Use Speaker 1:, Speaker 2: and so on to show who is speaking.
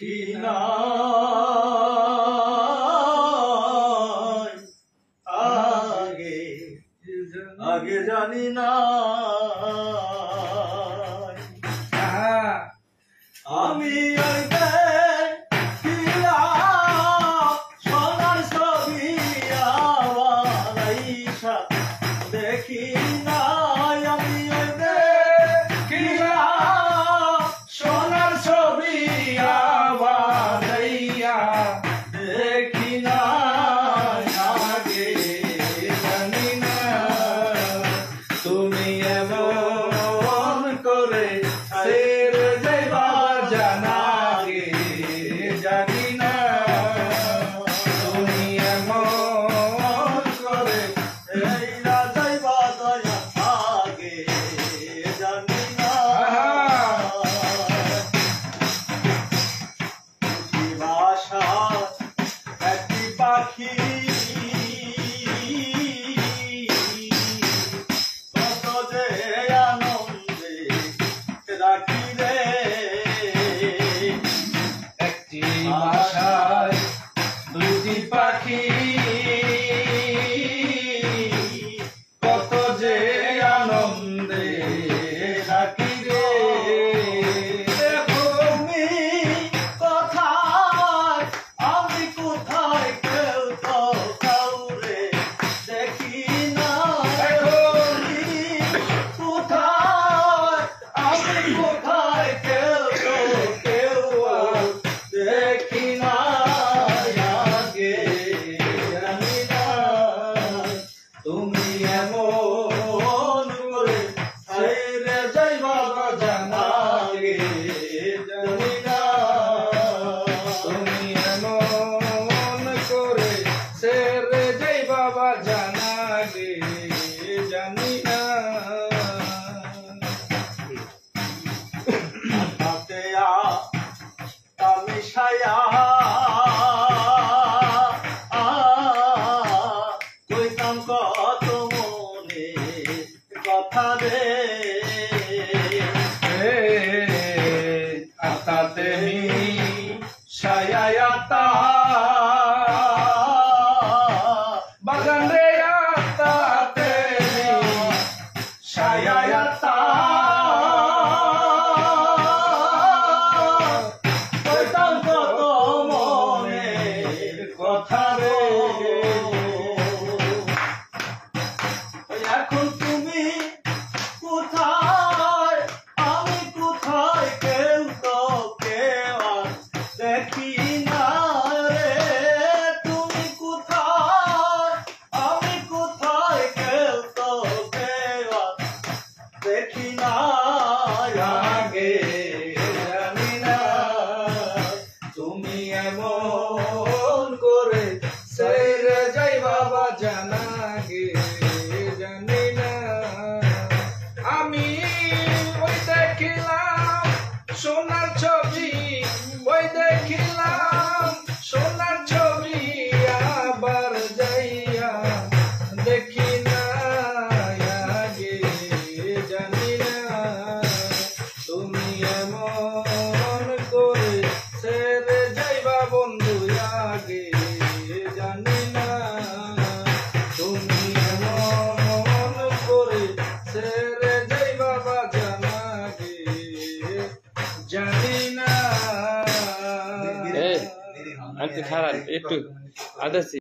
Speaker 1: দেখি না আগে আগে জানি না আমি সোনার ছবি দেখি না আমি
Speaker 2: সোনার ছবি আবাইয়া
Speaker 1: দেখি না আগে জানি না
Speaker 2: তুমি এমন করে ছেড়ে যাইবা জানা গে জানি না তুমি এমন করে
Speaker 1: এইরা যাইবা দয়া আগে জানি না ভাষা একটি পাখি কত যে আনন্দে রাখি রে
Speaker 2: একটি বাসায় দুটি পাখি কত যে আনন্দে রাখি রে
Speaker 1: তুমি কোথায় আমি কোথায় কেউ তো কাউরে দেখি না তুমি কোথায় আমি কোথায় কেউ তো কেউ দেখি না আগে জানি না
Speaker 2: তুমি এমন করে ছেড়ে যাইবা জানা গে
Speaker 1: জানি না
Speaker 2: তুমি এমন করে ছেড়ে যাইবা জানা গে জানি না
Speaker 1: হাতে আমি ছায়া কইতাম কত মনে কথা রে
Speaker 2: আতাতে ছায়াতা বাগান রে আতাতে ছায়াতা
Speaker 1: কইতাম কত মনের কথা রে এখন তুমি কোথায় আমি কোথায় কেউ তো কেউ আর দেখি না রে তুমি কোথায় আমি কোথায় কেউ তো কেউ আর দেখি না আগে জানি না
Speaker 2: তুমি এমন করে ছেড়ে যাইবা জানা গে জানি না আমি ওই দেখিলাম সোনার ছবি ওই দেখিলাম সোনার ছবি আবার যাইয়া দেখি না আগে জানি না তুমি এমন করে ছেড়ে যাইবা বন্ধু আগে জানি না তুমি এমন করে ছেড়ে যাইবা জানা গে জানি না
Speaker 3: খারাপ একটু আদাসি